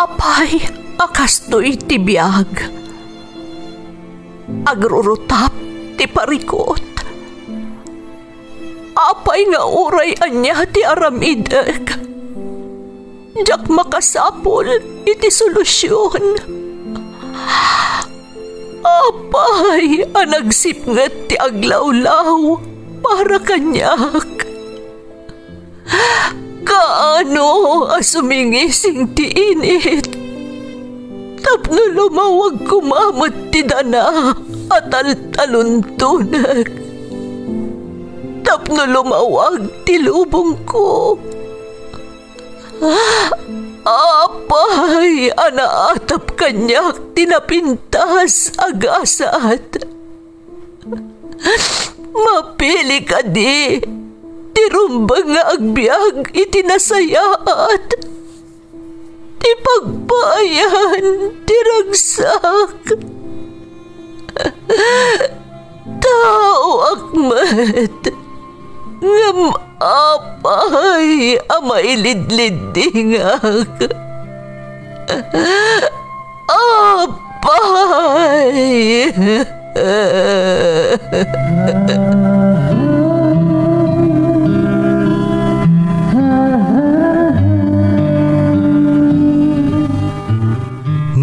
Apay, akastoy ti biyag. Agrurutap ti parikot. Apay nga uray anya ti aramideg. Jak makasapol iti solusyon. Apay, anagsipnget ti aglawlaw para kanyak. Kaano asumingising ti init. Tapno lumawag kumamot ti dana at taluntunag. Tapno lumawag ti lubong ko. Apay, anaatap kanyak tinapintas agasat. Mapili ka di. Tirumbang nga agbyag itinasayaat. Ti pagbayan, tiragsak. Tao akmat. Ngam apay, amailidlidingak. Apay.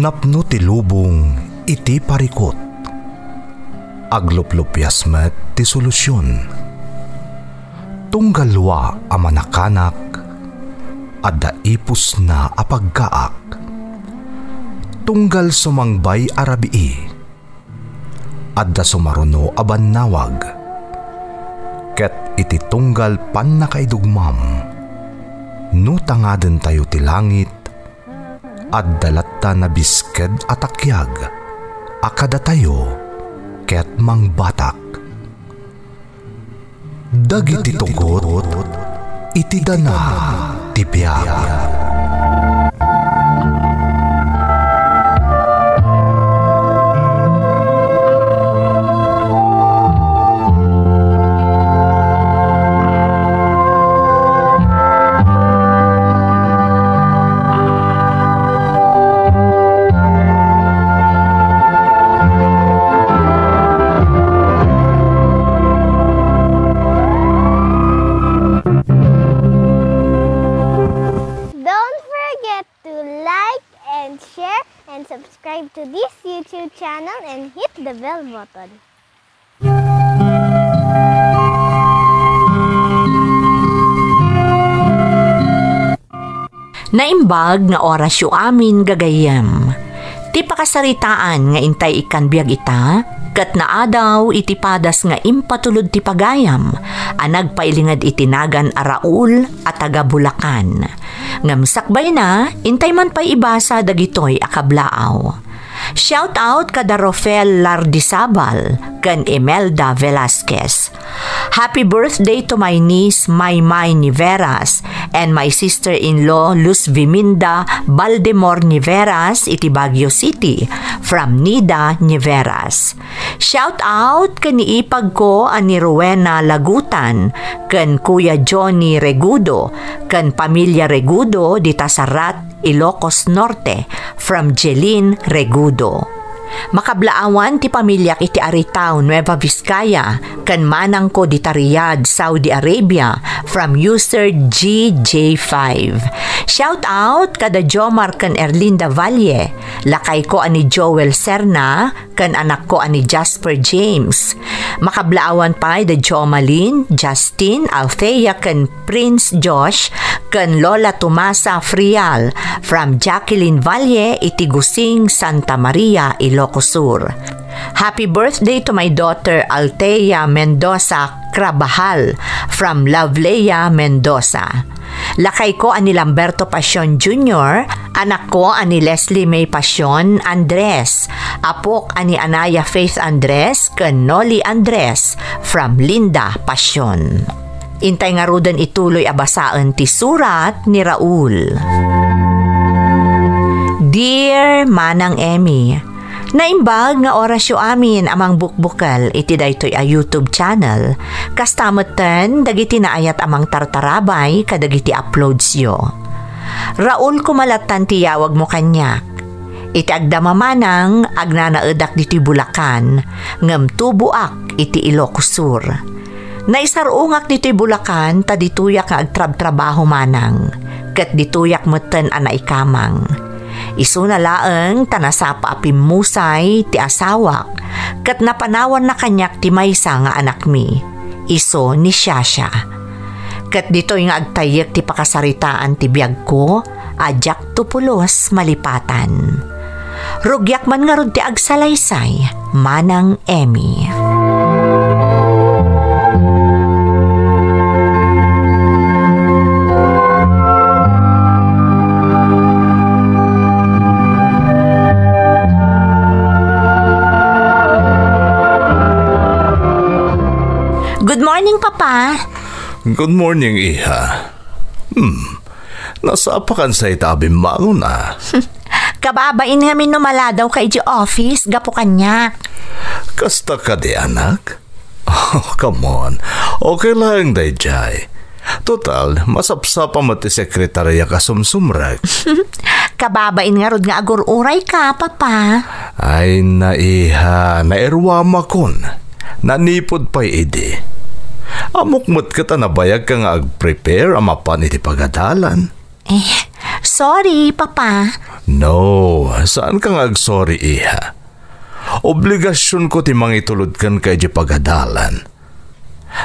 Napno ti lubong iti parikot. Agluplupyas met ti solusyon. Tunggalwa a manakanak, adda ipus na apagkaak. Tunggal sumangbay arabii, adda sumaruno aban nawag. Ket iti tunggal pan nakaidugmam, no tangaden tayo ti langit, adda latta na bisked atakyag, akada tayo, ket mangbatak. Dagiti tugot, iti dana ti biyag. Subscribe to this YouTube channel and hit the bell button. Naimbag nga orasyo amin gagayam. Ti pakasaritaan nga intay ikan biag ita, kat naadaw iti padas nga impatulod ti pagayam, anag pailingad itinagan a Raul at taga Bulacan. Ngamsakbay na, intay man pa'y ibasa dagitoy akablaaw. Shout out kada Rofel Lardisabal kan Imelda Velasquez. Happy birthday to my niece Maymay Niveras and my sister-in-law Luz Viminda Baldemor Niveras iti Baguio City from Nida Niveras. Shout out kan iipag ko ani Rowena Lagutan kan Kuya Johnny Regudo kan Pamilya Regudo di Tasarat, Ilocos Norte from Jeline Regudo. Makablaawan ti pamilyak iti Aritaw, Nueva Vizcaya, kan manang ko di Riyadh, Saudi Arabia, from user GJ5. Shout out kada Jomar kan Erlinda Valle, lakay ko ani Joel Serna, kan anak ko ani Jasper James. Makablaawan pa da Jomalyn, Justin, Althea kan Prince Josh, kan Lola Tomasa Frial, from Jacqueline Valle, iti Gusing, Santa Maria, Ilocos Sur. Happy birthday to my daughter Althea Mendoza Crabahal from Lovelea, Mendoza. Lakay ko ani Lamberto Pasion Jr., anak ko ani Leslie May Pasion Andres, apok ani Anaya Faith Andres, ken Noli Andres from Linda Pasion. Intay nga rudan ituloy abasaan ti surat ni Raul. Dear Manang Emmy, naimbag nga orasyo amin amang bukbukal iti daytoy a YouTube channel. Kastamoten dagiti naayat amang tartarabay kadagiti uploads yo. Raul kumalatan tiyawag mo kanyak. Iti agdamamanang agnanaedak diti Bulacan, ngem tubuak iti Ilocos Sur. Naisarungak diti Bulacan ta dituyak nga agtrab-trabaho manang, ket dituyak meten ana ikamang. Isu na laeng tanasapa apimusay ti asawak, ket napanawan na kanyak ti maysa nga anak mi, iso ni Shasha. Ket ditoy nga agtayek ti pakasaritaan ti biag ko, ajak tupulos malipatan. Rugyak man nga rod ti agsalaysay, manang Emmy. Good morning, Papa. Good morning, Iha. Nasapakan sa itabi mao na. Kababain kami numaladaw kay di office, gapo kanya. Kasta ka di, anak? Oh, come on. Okay lang, Dayjay. Total, masapsapa mo ti sekretarya ka sumsumrag. Kababain nga rod nga agur-uray ka, Papa. Ay, Iha, nairwama kon. Nanipod pa'y idi. Amukmut ka ta nabayag ka nga ag-prepare amapan iti pagadalan. Sorry, Papa. No, saan ka nga ag-sorry, Iha? Obligasyon ko ti mangitulod kan kay di pagadalan.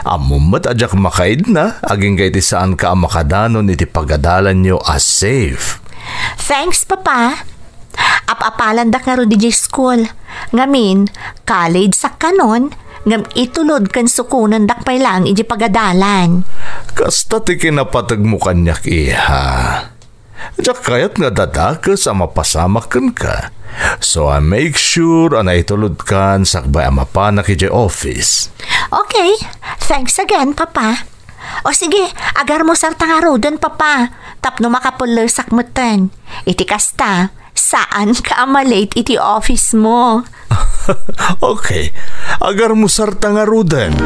Amumat adyak makaid na, aging kay ti saan ka makadanon iti pagadalan nyo as safe. Thanks, Papa. Apapalan dak nga ro di school. Ngamin, college sa kanon, ngam itulod kan sukunan dak pay lang iti pagadalan. Kasta ti kinapatag mo kanyak, Iha. Diyak kayat nga dadakas ang mapasamakan ka. So I make sure na itulod kan sakbay ang mapanak iti office. Okay, thanks again, Papa. O sige, agar mo sarta nga ro dun, Papa. Tapno makapuler sakmutan. Iti kasta, saan ka malate iti office mo? Okay, agar mo sarta nga ro dun.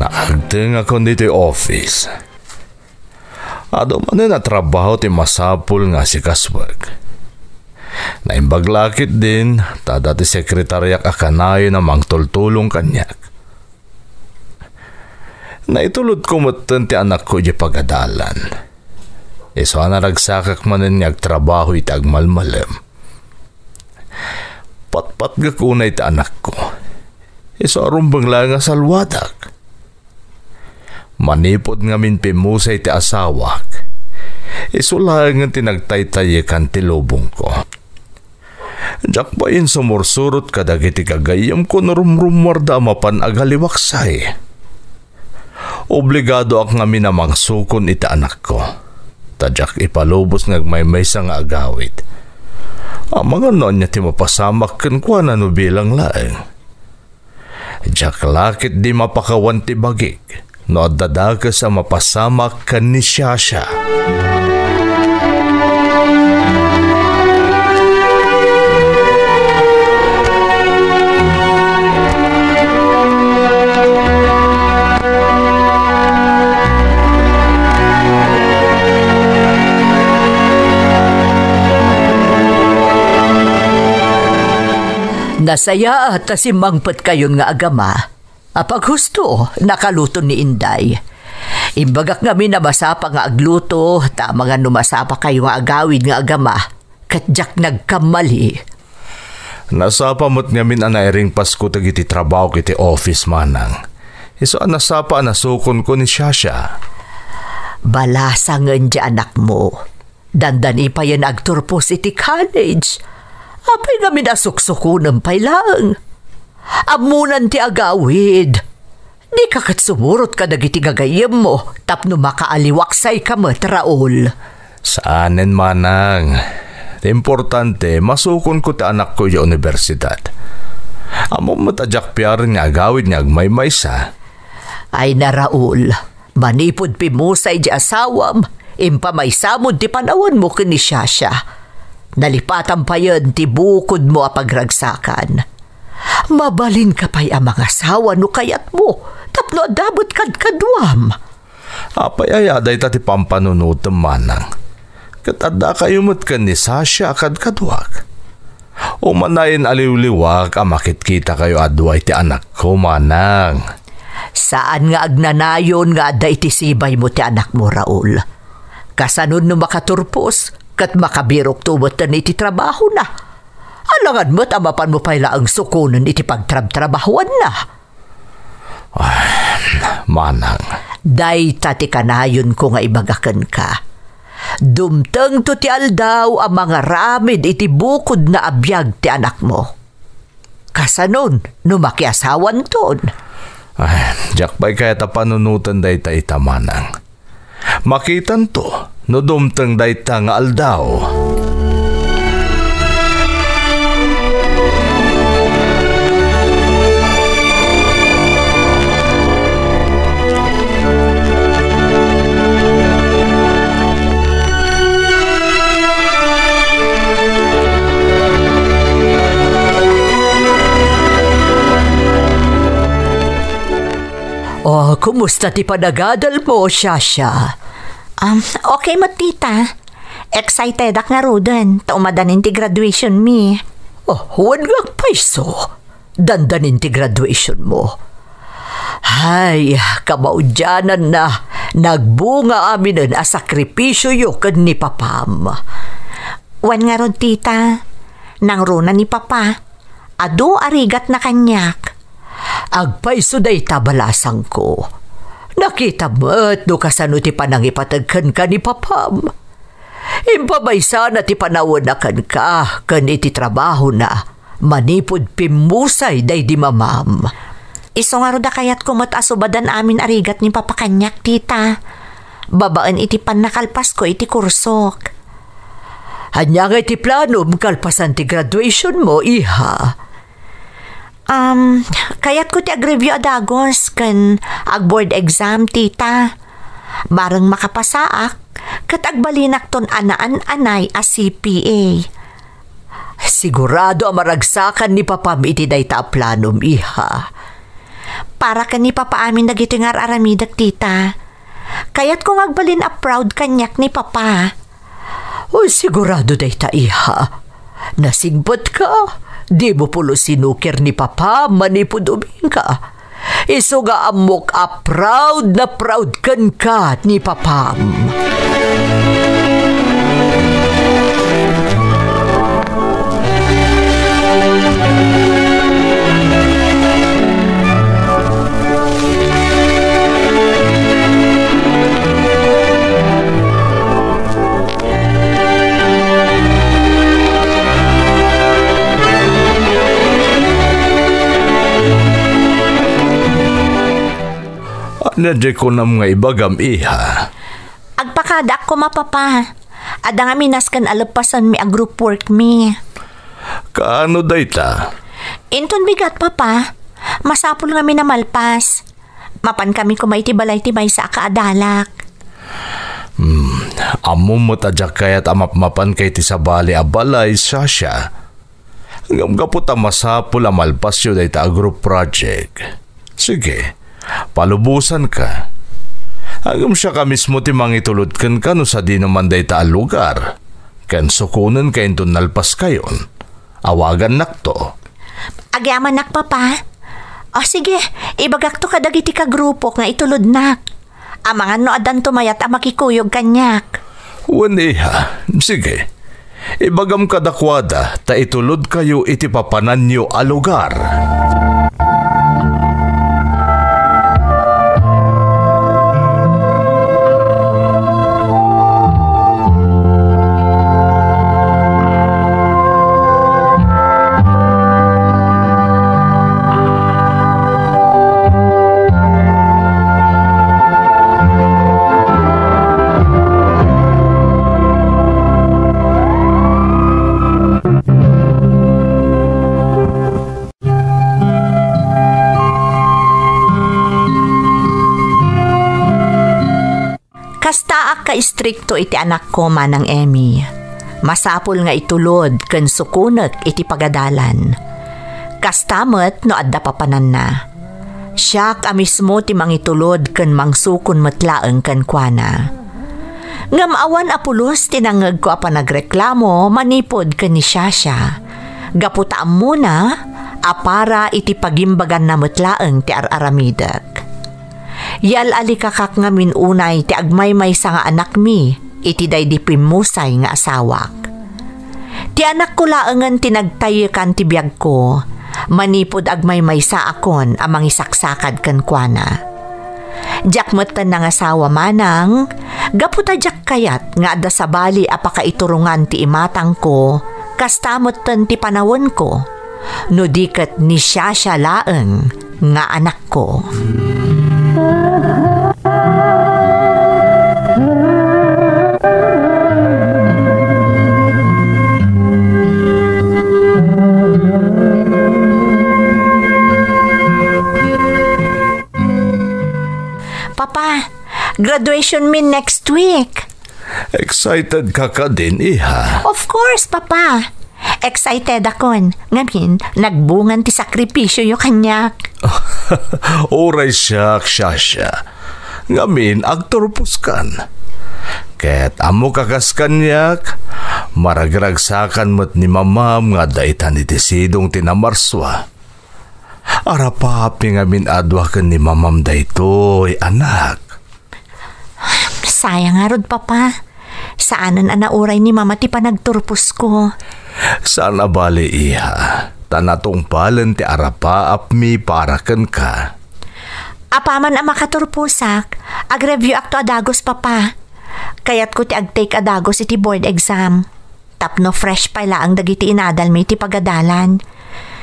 Naagting ako dito office. Ado man na trabaho ti masapul nga si kaswag. Naimbaglakit din, tada ti sekretaryak akanayo na mangtultulong kanyak. Naitulod ko mutan ti anak ko di pagadalan. Iso na nagsakak manin niyag trabaho iti agmalmalem. Patpat ga kunay ti anak ko. Iso arumbang lang nga salwadak. Manipod nga min pimusay ti asawak. Isulang nga tinagtaytayikan ti lubong ko. Diyak ba yun sumursurot kadagiti kagayam ko na rumrumwarda mapan agaliwaksay. Obligado ak nga minamang sukon iti anak ko. Tadyak ipalubos ngagmaymay sa nga agawit. Ang mga noon niya ti mapasamak kan kwa na nubilang laeng. Diyak lakit di mapakawan ti bagik. No dadaga sa mapasamak kan ni Shasha. Nasaya at simangpet kayon nga agama. Apag husto, nakaluto ni Inday. Imbagak ngami na masapa nga agluto, tama nga numasapa kayo nga agawid nga agama. Katjak nagkamali. Nasapa mo't ngamin anairing Pasko tagiti trabaho kiti office manang. Iso nasapa nasukon ko ni Shasha. Balasangan di anak mo. Dandani pa yan agturpos iti college. Apay ngami nasuksukunan pay lang. Amunan ti agawid. Di ka kat sumurot ka dagiti gagayem mo, tapno makaaliwaksay ka mo, Raul. Saanen manang. Importante, masukon ko ti anak ko yung universidad. Amo matadyak piyar niya gawid niya may sa. Ay na Raul, manipod pimusay di asawam, impamaisamod ti panawan mo kini Shasha. Nalipatan pa yun ti bukod mo a pagragsakan. Mabalin ka pa'y ang mga asawa no kayat mo, tapno adabot kadkadwam. Apay ayaday ta ti pampanunutam manang. Katada kayo mo't ka ni Sasha kadkadwag. Umanayin aliw-liwag ang makitkita kayo adway ti anak ko manang. Saan nga agnanayon nga aday ti sibay mo ti anak mo Raul? Kasanod no makaturpos, kat makabirok tubot na iti trabaho na. Alangan mo't amapan mo pala ang sukunan iti pagtrab-trabahuan na. Ay, manang. Day tati kanayon ko nga ibagakan ka. Dumteng to ti aldaw ang mga ramid iti bukod na abiyag ti anak mo. Kasanon, numakiasawan ton. Ay, jakbay kaya ta panunutan day ta itamanang. Makitan to, no dumteng day ta nga aldaw. Oh, kumusta ti panagadal mo, Shasha? Okay mo, tita. Excited ak nga rodan. Taumadan ti graduation mi. Oh, huwag nga paiso. Dandanin ti graduation mo. Hay, kamaudyanan na. Nagbunga amin a sakripisyo yo kan ni papam. Wan nga rod, tita. Nang runa ni papa. Ado arigat na kanyak. Agpaiso day tabalasang ko. Nakita mo't no kasano ti panangipatagkan ka ni papam. Impabaysa na ti panawanakan ka kan iti trabaho na. Manipod pimusay day di mamam. Iso nga roda kayat kumot asubadan amin arigat ni papakanyak, tita. Babaan iti panakalpas ko iti kursok. Hanya nga iti planom kalpasan ti graduation mo, iha. Kayat ko ti agrevyo adagos kan ag-board exam, tita. Marang makapasaak, kat agbalinak ton anaan-anay a CPA. Sigurado ang maragsakan ni papam iti day ta planom, iha. Para ka ni papa amin dagiti nga aramidak, tita. Kayat kong agbalin a proud kanyak ni papa. O sigurado day ta, iha. Nasigbot ka. Di mo pulo sinukir ni papa, manipod uming ka. Iso nga amok a proud na proud kan ka ni papam. Nadya ko na mga ibagam, iha. Agpakadak ko, mapapa. Ada nga minaskan alapasan mi a group work mi. Kaano day ta? Inton bigat, papa. Masapul nga mi na malpas. Mapan kami kumaiti-balay-tibay sa kaadalak. Amo mo tadyak kaya't amapmapan kay ti sabali a balay, Sasha. Hanggang kapot ang masapul ang malpasyo day ta a group project. Sige. Palubusan ka. Hanggang siya ka mismo ti mangitulod ka no sa di naman day ta lugar. Ken sukunan kayo to nalpas kayon. Awagan nakto. Agyaman nak, papa. O sige, ibagak to kadagiti ka grupo nga itulod nak. Amangan no adan tumayat ang makikuyog kanyak. Waniha, sige. Ibagam kadakwada ta itulod kayo iti papanan nyo a lugar. ka-istrikto iti anak ko manang Emmy. Masapul nga itulod ken sukunek iti pagadalan. Kastamot no adda papanan na. Siya ka mismo ti mangitulod ken mangsukon metlaeng ken kuana. Ngam awan apulos tinangeg ko apa nagreklamo manipod ken ni Shasha. Gaputaam muna apara iti pagimbagan na metlaeng ti araramidak. Yal alikakak nga minunay ti agmaymay sa nga anak mi iti daydi pimusay nga asawak. Ti anak ko laengan tinagtayekan ti biyag ko, manipod agmaymay sa akon amang isaksakad ken kuana. Jak metten ng asawa manang, gaputa jak kayat nga adda sa bali apakaiturungan ti imatang ko, kastamot ten ti panawon ko, no diket ni Shasha laeng nga anak ko. Papa, graduation me next week. Excited ka din, iha? Of course, Papa. Excited akon. Ngamin, nagbungan ti sakripisyo yung kanyak. Oray siya, Shasha. Ngamin, agturpus kan. Ket amo kakas kanyak, maragragsakan mo't ni mamam nga daitan iti sidong tinamarswa. Arapapi ngamin adwa ken ni mamam daytoy, anak. Sayang nga rod, Papa. Saanan anauray ni mama ti panagturpus ko. Sana bali, iha. Tanatong palen ti arapaap mi para ken ka. Apaman ang makaturpusak, ag-review akto adagos, Papa. Kayat ko ti ag-take adagos iti board exam. Tapno fresh pala ang dagiti inadal mi ti pagadalan.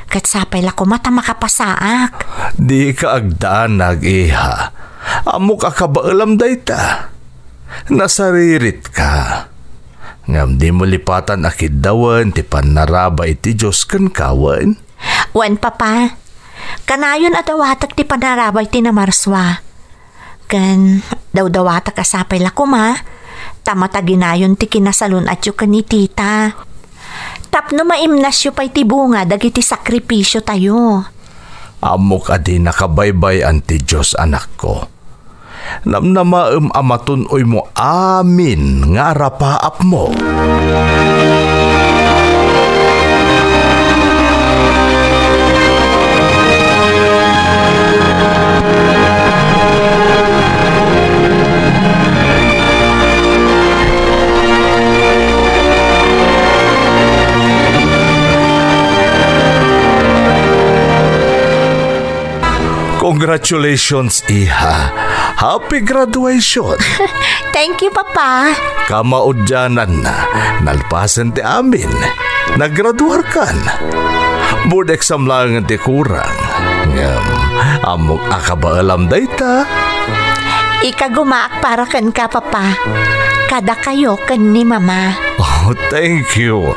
Katsapay la ko mata makapasaak. Di ka agdanag, iha. Amo ka kabaalam dayta. Nasaririt ka. Ngam di mo lipatan akid dawan ti panaraba iti Diyos ken kawan. Wan, Papa. Kanayon at dawatak ti panaraba iti namarswa. Kan daw-dawatak asapay la ko ma. Tamataginayon ti kinasalun at yung ni tita. Tapno maimnasyo pa'y ti bunga dagiti sakripisyo tayo. Amok adi nakabaybay anti Diyos, anak ko. Namnamaem amatunoy mo amin nga rapaap mo. Congratulations, iha. Happy graduation. Thank you, Papa. Kamaudyanan na. Nalpasan ti amin. Naggraduar kan. Board exam lang ang ti kurang. Amok akabaalam dayta. Ikagumaak para kan ka, Papa. Kada kayo kan ni Mama. Oh, thank you.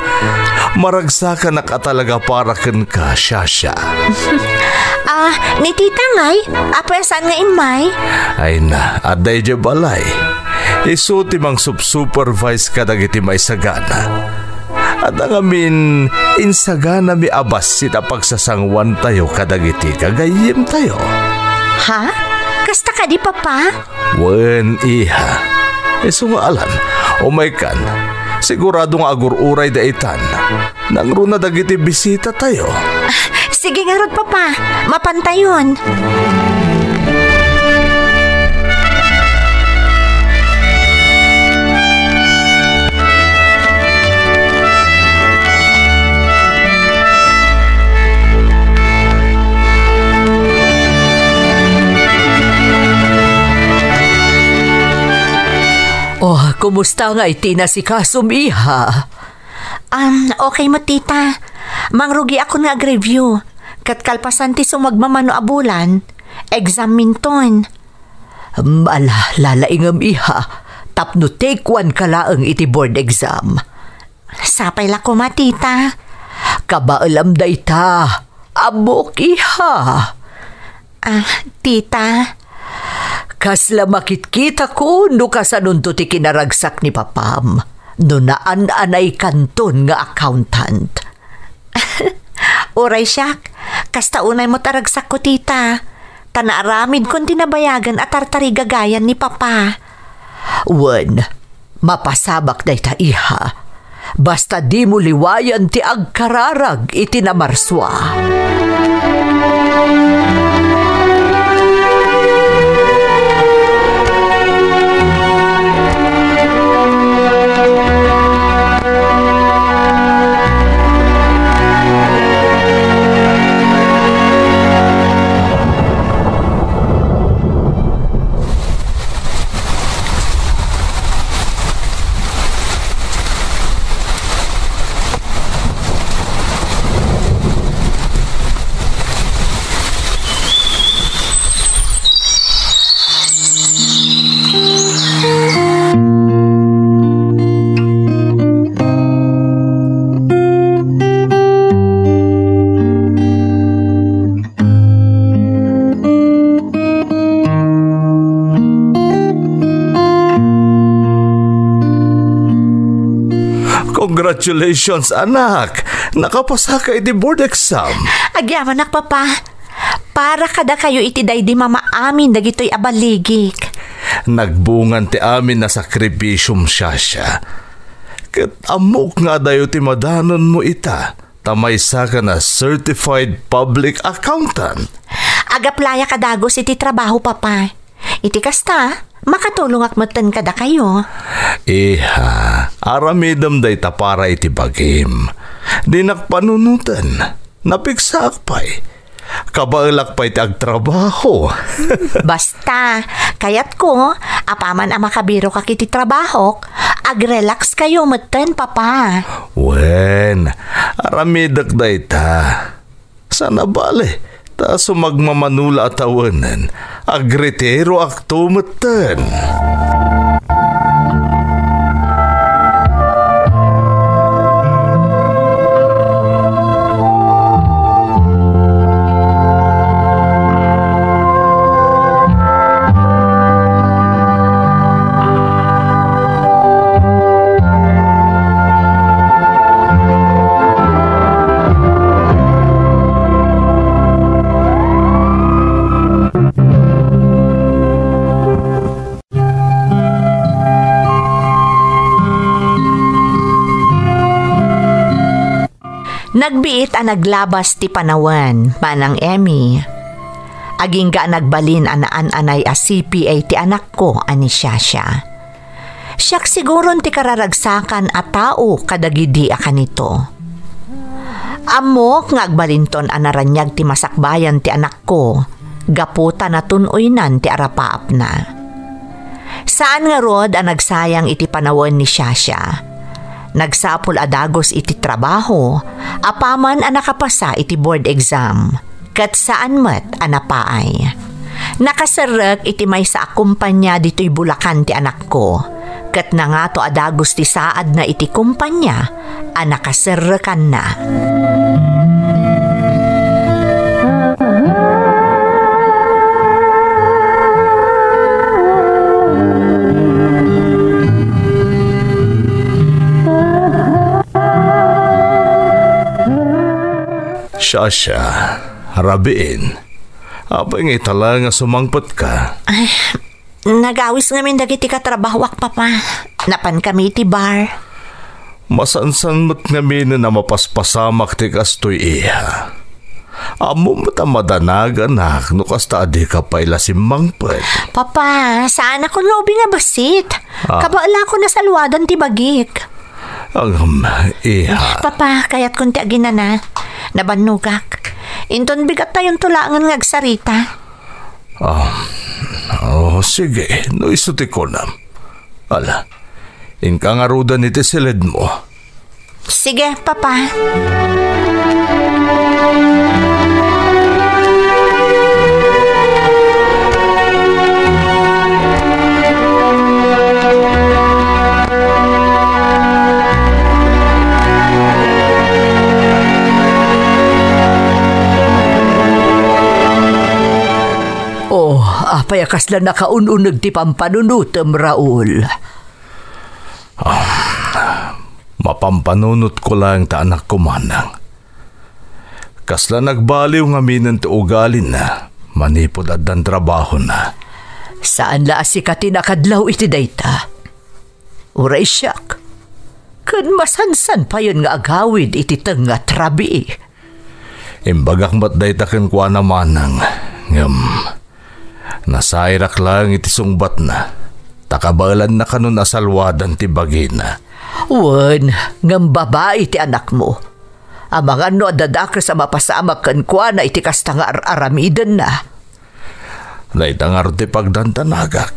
Maragsakan na ka talaga para kan ka, Shasha. Ni tita ngay, apesan nga imay. Ay na, aday je balay. Isuti mang supervise ka dagiti may sagana. At ang amin, insagana mi abas sita pagsasangwan tayo kadagiti kagayim tayo. Ha? Kasta ka di, Papa? Wen, iha. Sungaalan, umaykan. Siguradong agur-uray daitan. Nang runa dagiti bisita tayo. Sige nga rod, Papa. Mapantayon. Oh, kumusta nga iti na si Kasum, iha? Okay mo, tita. Mangrugi ako nga ag-review. Kat kalpasan ti sumagmamano abulan. Exam minton. Lalaingam, iha. Tapno take 1 ka laeng iti board exam. Sapay la ko, ma, tita. Kabaalam dayta. Abok, iha. Tita, Kasla makit-kita ko no kasanon to ti kinaragsak ni papam. No naan-anay kanton nga accountant. Uray siyak, kasta unay mo taragsak ko tita. Tanaaramid kung tinabayagan at tartari gagayan ni papa. Wen, mapasabak day ta iha. Basta di mo liwayan ti agkararag iti namarswa. Congratulations, anak! Nakapasa ka iti board exam. Agyaman nak papa. Para kada kayo itiday di mama amin dagitoy abaligik. Nagbungan ti amin na sakripisyum siya. Kat amok nga dayo ti madanon mo ita. Tamaysa ka na certified public accountant. Agaplaya kadagos iti trabaho papa. Iti kasta, makatulong akmatan kada kayo. Iha, aramidam day ta para iti bagim. Di nakpanunutan, napiksak pa'y. Kabailak pa'y ti agtrabaho. Basta, kayat ko, apaman ang makabiro ka kiti trabaho, agrelax kayo matan papa. Wen, aramidak day ta. Sana bale, ta sumagmamanula at awanan, agritero aktumatan. Nagbiit ang naglabas ti panawan, manang Emmy. Aging ga nagbalin anaan-anay a CPA ti anak ko, ani Shasha. Siyak siguron ti kararagsakan a tao kadagidi a kanito. Amok nga agbalinton anaranyag ti masakbayan ti anak ko, gaputa na tunoynan ti arapaap na. Saan nga rod ang nagsayang iti panawan ni Shasha? Nagsapol adagos iti trabaho, apaman ang nakapasa iti board exam, kat saan mat anapaay. Nakasarag iti may sa akumpanya dito'y Bulacan ti anak ko, kat na nga to adagos ti saad na iti kumpanya, ang nakasarakan na. Shasha, harabiin. Apay nga itala nga sumangpot ka. Ay, nagawis ngamin dagiti katrabahwak papa. Napan kami iti bar. Masansan mo't ngamin na mapaspasamak ti kastoy iha. Amo mo't madanaga anak no kasta adi ka pa ilasim mangpot. Papa, saan ako lobi nga basit? Kabaala ko na salwadan ti bagik. Ang iha. Papa, kayat kung ti agina na. Nabanugak. Inton bigat tayong tulangan ng agsarita. Sige. No isuti ko na. Ala, inkangarudan iti silid mo. Sige, Papa. payakas na nakaununag ti pampanunutem, Raul. Mapampanunot ko lang ta anak ko manang. Kasla nagbaliw nga minan ti ugalin na, manipod at dan trabaho na. Saan la asikati nakadlaw iti dayta? Uray siyak. Kan masansan pa yun nga agawid iti nga trabi. Imbagak mat dayta ken kwa na manang. Nasairak lang iti sungbat na. Takabalan na kanon asalwadan ti bagina. Wan, ngam babae ti anak mo. Amang ano adadakar sa mapasamak kan kwa na iti kasta nga aramidan na. Naitangar ti pagdantanagak.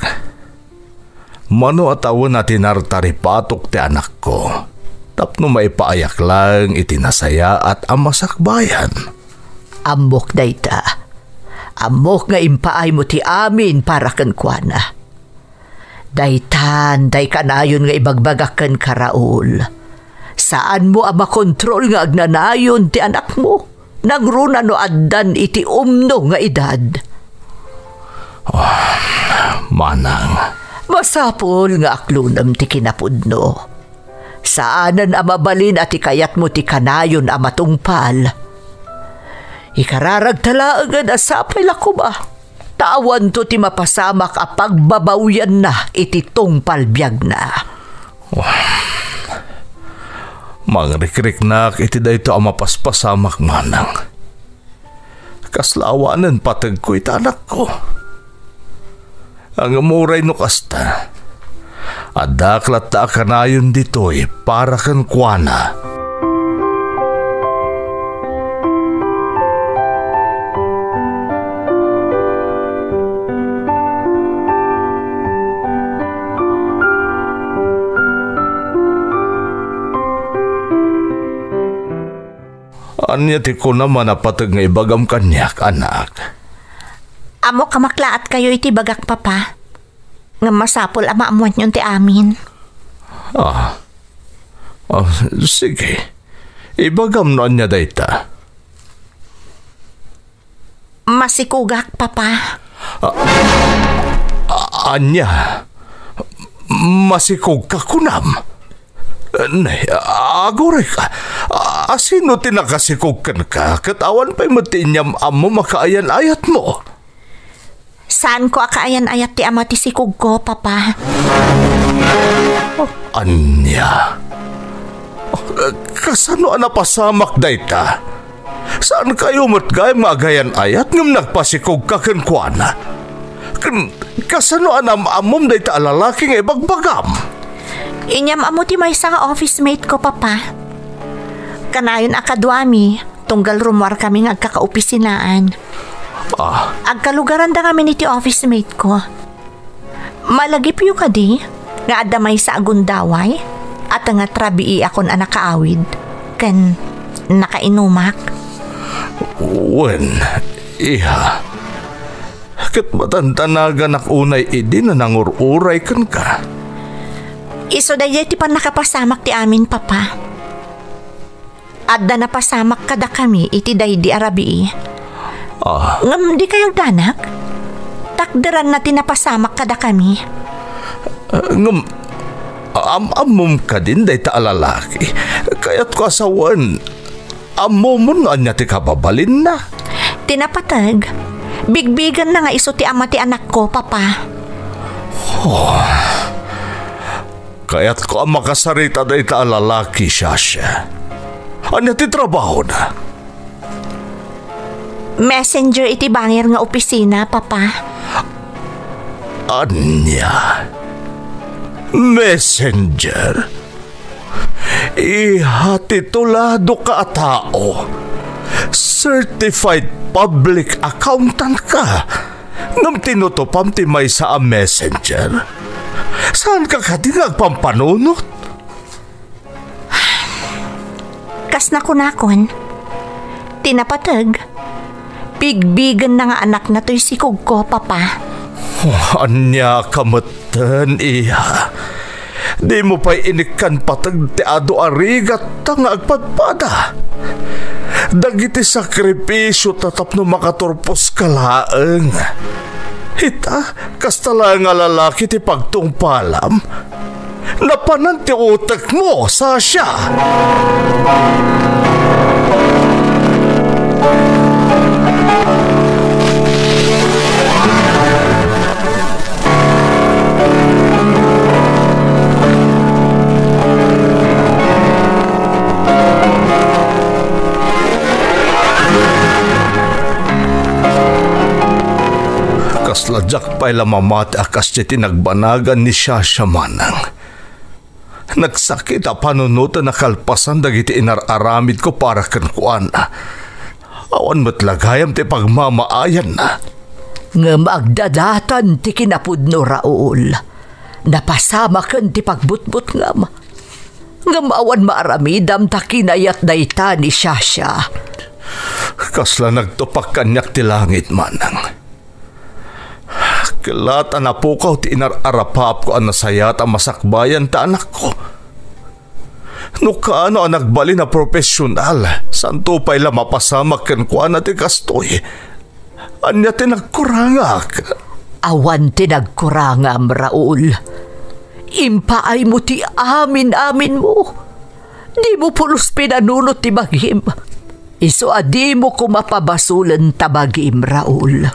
Mano atawon na tinartaripatok ti anak ko. Tapno maipaayak lang iti nasaya at amasakbayan. Amok dayta. Amok nga impaay mo ti amin para kan kwa na. Daytan, day kanayon nga ibagbagakan ka, Raul. Saan mo ama kontrol nga agnanayon ti anak mo? Nagruna no addan iti umno nga edad. Manang. Masapol nga aklunam ti kinapudno. Saanan amabalin at ikayat mo ti kanayon amatungpal. Ikararag talaagan asapay lako ba? Tawan to ti mapasamak a pagbabawyan na iti tungpal biyag na. Mangrikrik nak iti dayto ang mapaspasamak manang. Kaslawanan patag ko iti anak ko. Ang amuray no kasta. Adaklat ta kanayon dito'y para kan kuana. Anya ti ko naman napatag nga ibagam kanyak, anak. Amo kamaklaat kayo iti bagak papa. Nga masapol ama amuan yun ti amin. Sige. Ibagam no anya dayta. Masikugak papa. Anya? Masikog ka kunam? Nay, agoray ka. Sino tinakasikog ka? Katawan pa'y matinyam amo makaayan ayat mo. Saan ko akaayan ayat ti ama ti sikog ko, papa? Anya? Kasano napasamak dayta? Saan kayo matgay maagayan ayat ngam nagpasikog ka kenkwana? Kasano amom dayta alalaking ibagbagam? Inyam amo ti maysa nga office mate ko, papa. Kanayon akadwami, tunggal rumwar kami nga agkakaopisinaan. Agkalugaran da kami ni ti office mate ko. Malagip yu ka di, nga adamay sa agundaway, at nga trabii akon anak kaawid, kan nakainumak. Wen, iha, kat matantanagan ak unay idi na nangururay kan ka. Iso dayay ti pan nakapasamak ti amin, papa. Adda napasamak kada kami iti day di arabii. Ngam di kayag danak? Takderan na tinapasamak kada kami. Ngam, amom ka din day ta alalaki. Kaya't ko asawan, amomon anya ti kababalin na. Tinapatag, bigbigan na nga iso ti ama ti anak ko, papa. Kaya't ko ang makasarita day ta alalaki, Shasha. Anya ti trabaho na? Messenger iti bangir nga opisina, papa. Anya? Messenger? Ihatitulado ka tao. Certified public accountant ka. Ngam tinutupam ti may sa messenger. Saan ka katingag pampanunot? Kas na kunakon. Tinapatag. Bigbigan na nga anak na to'y sikog ko, papa. Anya kamatan, iha. Di mo pa'y inikan patag ti ado arigat nga agpadpada. Dagiti sakripisyo tatap no makaturpos ka laeng. Ita, kastala nga lalaki ti pagtungpalam. Napanan ti utak mo, Sasha. Kasladyak pa'y lamamati akas ti tinagbanagan ni Sasha manang. Nagsakit a panunutan na kalpasan dagiti inararamid ko para kankuan. Awan matlagayam ti pagmamaayan na. Nga magdadatan ti kinapudno Raul. Napasama kan ti pagbutbut ngam. Nga maawan maaramidam ta kinayat dayta ni Sasha. Kasla nagtupak kanyak ti langit manang. Kilata na pukaw ti inararapap ko ang nasayat ang masakbayan ta anak ko. No kaano ang nagbali na profesional, santo pa'y lamapasamak kan ko na ti kastoy. Anya ti nagkurangak. Awan ti nagkurangam, Raul. Impaay mo ti amin mo. Di mo pulos pinanunot ti bagim. Iso adi mo kumapabasulan tabagim, Raul.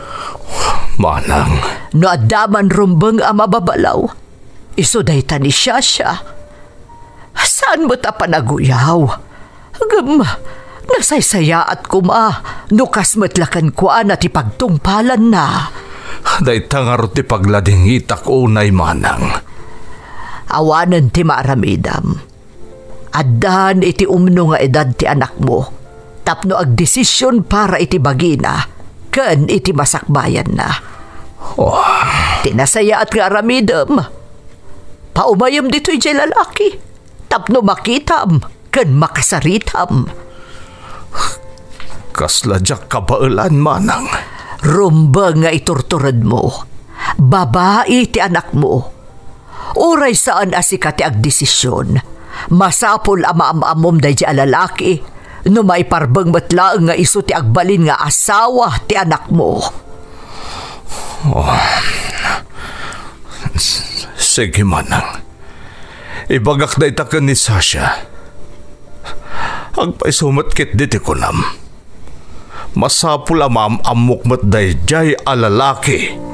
Manang. No adaman rumbang ang mababalaw. Iso dayta ni Sasha. Saan mo ta panaguyaw? Agam, nasaysaya at kuma. Nukas matlakan ko na ti pagtungpalan na. Dayta nga ro ti pagladingitak unay manang. Awanan ti maaramidam. Addan iti umno nga edad ti anak mo. Tapno ag desisyon para iti bagina. Kan iti masakbayan na. Oh. Tinasaya at nga aramidam. Paumayam dito'y jay lalaki. Tapno makitam. Kan makasaritam. Kasladyak kabailan manang. Rumba nga iturturad mo. Babae ti anak mo. Uray saan asika ti ag desisyon. Masapol ama-amamom day jay lalaki. No may parbang matlaang nga iso ti agbalin nga asawa ti anak mo. Oh. Sige manang. Ibagak na itakan ni Sasha. Agpaisumat kit diti ko nam. Masapul amam amukmat day jay alalaki.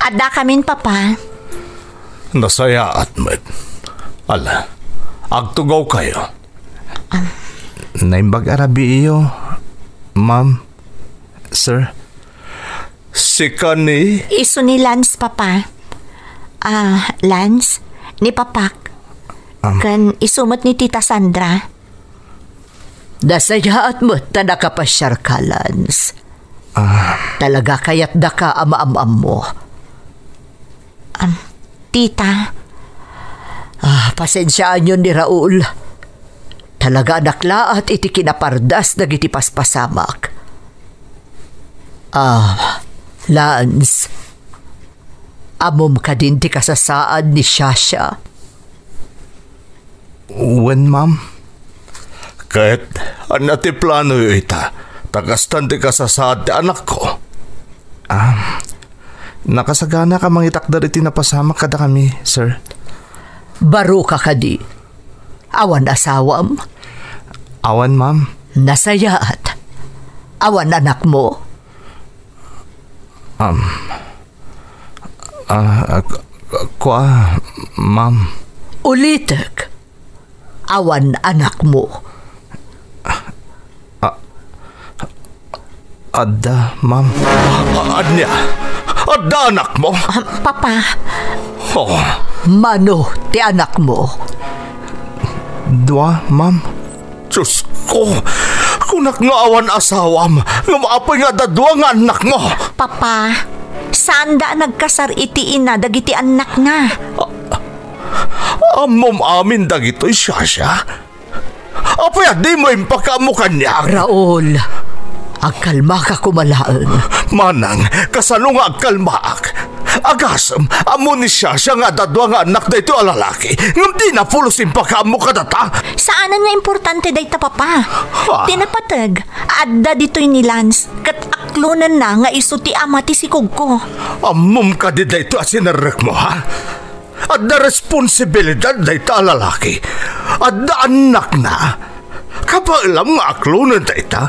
Ada kamin, Papa. Nasaya at med. Ala, agtugaw kayo. Naimbag arabi iyo, ma'am, sir. Si Kani? Iso ni Lance, Papa. Lance, ni Papak. Kan isumot ni Tita Sandra. Nasaya at mo ta nakapasyar ka, Lance. Talaga kaya't daka ama-am-am mo. Tita. Pasensyaan yun ni Raul. Talaga naklaat iti kinapardas nagiti paspasamak. Lance. Amom ka din ti kasasaan ni Sasha. When, ma'am? Kahit anati plano yu ita, tagastan ti kasasaad ti anak ko. Nakasagana ka mangitakdar iti napasamak kada kami, sir. Baro ka kadi. Awan asawam. Awan, ma'am. Nasayaat. Awan anak mo. Ma'am. Ulitek. Awan anak mo. Adda, ma'am. Adnya. Adda anak mo. Papa. Oh. Mano ti anak mo. Dua, ma'am. Diyos ko. Kunak nga awan asawam. Nga maapay nga dadwa nga anak mo. Papa, saan da nagkasar iti ina dagiti anak nga? Amom amin dagito'y Sasha. Apay di mo impaka mo kanya. Raul, Agkalma ka kumalaang. Manang, kasano nga agkalmaak? Agasam, amo ni siya nga dadwa nga anak da ito alalaki. Ngam di na pulusin pa ka mo kadata. Saanan nga importante day ta, Papa? Ha? Tinapatag, adda dito'y ni Lance, kat aklunan na nga iso ti ama ti sikog ko. Amom ka di da ito at sinarek mo, ha? At na responsibilidad da ito alalaki. At da anak na. Kapailam nga aklunan da ito,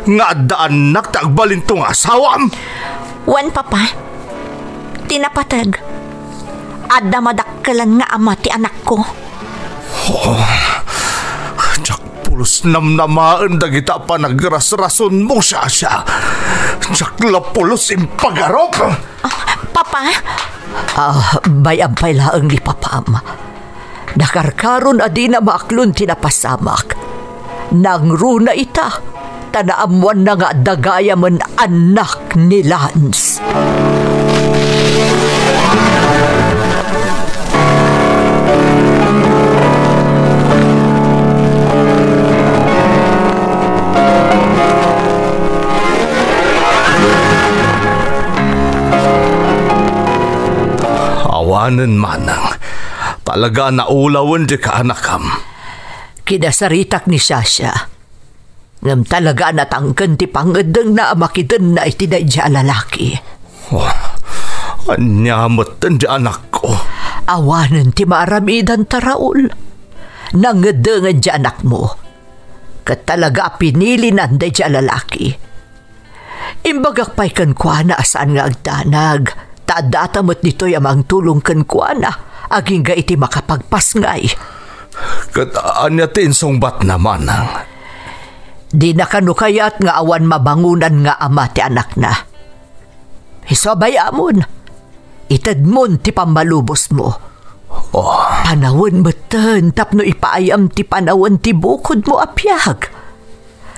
nga da anak ta agbalintong asawam. Wan, Papa, tinapatag, adda madakkalan nga ama ti anak ko. Tsak pulos namnamaan da kita pa nagrasrason mo siya. Tsak lapulos impagarop. Papa, Bayabay laang ni Papam. Nakarkaron adi na maaklon tinapasamak. Nangruna ita, tanaamuan na nga dagaya man anak ni Lance. Awanan manang, talaga naulawan di ka anakam. Kinasaritak ni Sasha. Ngam talaga natangkan ti pangadang na makitan na itiday dya lalaki. Anyamatan di anak ko. Awanan ti maaramidan taraul. Nangadangan dya anak mo. Kat talaga pinili nanday dya lalaki. Imbagak pa'y kan kwa na asaan nga agdanag. Taadatamot nito'y amang tulong kan kwa na. Aging ga iti makapagpasngay. Kataan niya tinsong bat na manang. Di na kanukayat nga awan mabangunan nga ama ti anak na. Isabay amon. Itadmon ti pambalubos mo. Panawon matan tapno ipaayam ti panawon ti bukod mo apyag.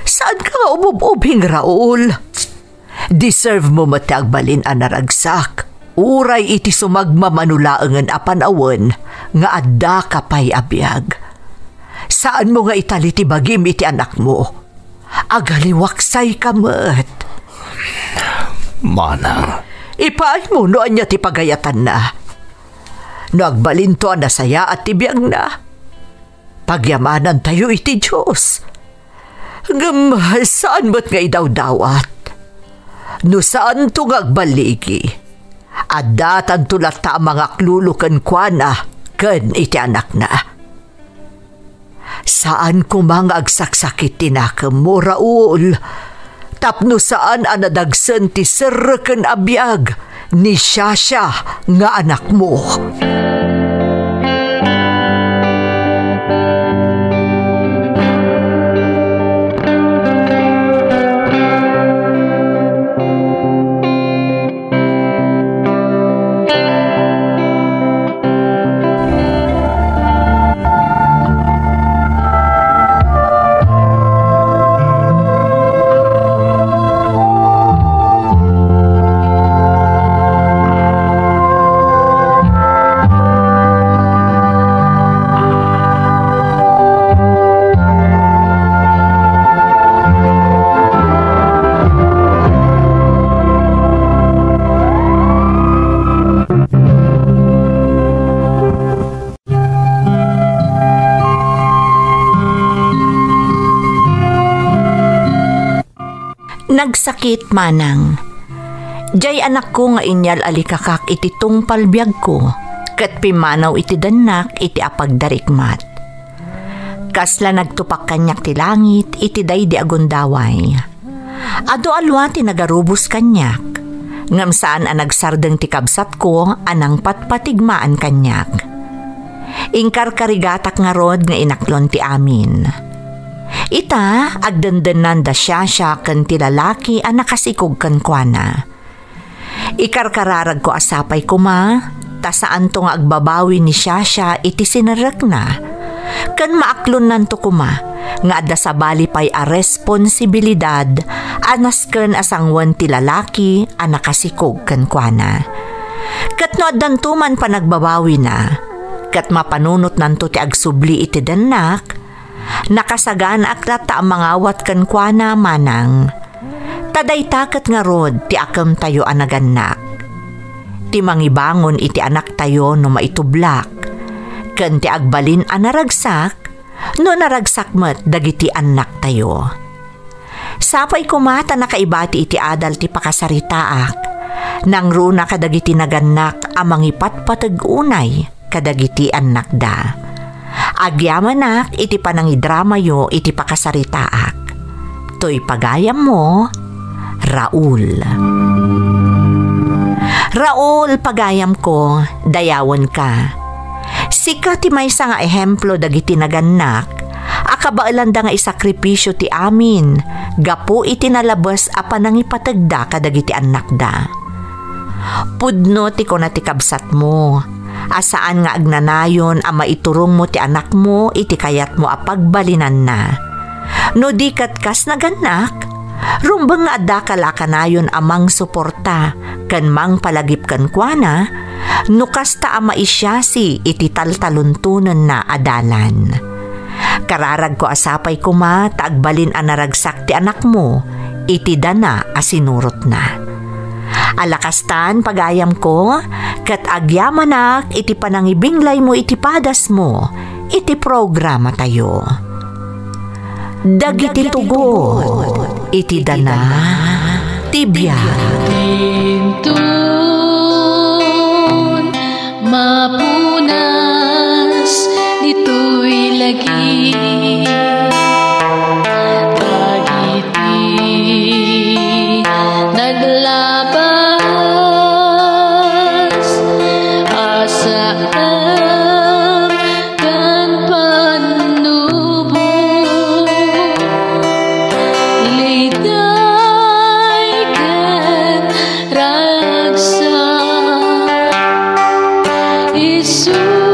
Saan ka nga umububing, Raul? Deserve mo matagbalin anaragsak. Uray iti sumagmamanulaangan apanawon nga adda kapay abiyag. Saan mo nga italiti bagim iti anak mo? Agaliwaksay ka mat. Manang. Ipaay mo noan niya ti pagayatan na. Nagbalinto na saya at tibiyag na. Pagyamanan tayo iti Diyos. Ngam, saan mo't nga idaw-dawat? No saan to ngagbaligi? Adatan tulat ta mga klulukan kwa na kan iti anak na. Saan ko mga agsaksakit tinakam mo, Raul? Tapno saan anadagsan ti sarakan abiyag ni Sasha nga anak mo? Nagsakit manang. Jay anak ko nga inyal alikakak iti tungpal biyag ko, kat pimanaw iti danak iti apagdarikmat. Kasla nagtupak kanyak ti langit iti day di agundaway. Ado alwa ti nagarubos kanyak. Ngam saan ang nagsardeng ti kabsat ko anang patpatigmaan kanyak. Ingkar karigatak nga rod nga inaklon ti amin. Ita, agdandanan da siya kan ti lalaki ang nakasikog kan kuana. Ikarkararag ko asapay kuma, ta saan to nga agbabawi ni Sasha iti sinarak na. Kan maaklon nanto kuma, nga adda sa bali pay a responsibilidad anas kan asangwan ti lalaki ang nakasikog kan kuana. Kat no addan tuman pa nagbabawi na, kat mapanunot nanto ti agsubli iti danak, nakasagaan aklat ta mangawat kan kuana manang. Taday taket nga rod ti akam tayo anaganak. Ti mangibangon iti anak tayo no maitublak. Ken ti agbalin anaragsak no naragsak met dagiti anak tayo. Sapay kumata nakaibati iti adal ti pakasaritaak. Nang runa kadagiti naganak amang ipatpatag unay kadagiti anak da. Agyamanak iti panangidrama yo iti pakasaritaak. To'y pagayam mo, Raul. Raul, pagayam ko, dayawon ka. Sika ti maysa nga ehemplo dagiti naganak, akabaalanda nga isakripisyo ti amin, gapo iti nalabas a panangipatagda kadagiti anak da. Pudno ti ko na ti kabsat mo, asaan nga agnanayon a maiturong mo ti anak mo iti kayat mo a pagbalinan na. No di katkas naganak, rumbang nga adda kalakanayon amang suporta kan mang palagip kan kuana, no kasta ama isyasi iti taltaluntunan na adalan. Kararag ko asapay kuma taagbalin anaragsak ti anak mo, iti dana asinurot na. Alakastan pagayam ko, kat agyamanak iti panangibinglay mo iti padas mo, iti programa tayo. Dagiti tugot, iti dana, tibya. Tintun, mapunas, dito'y lagi. Dagiti, naglabas, asaan, kan panubo. Liday ken ragsak, Isus.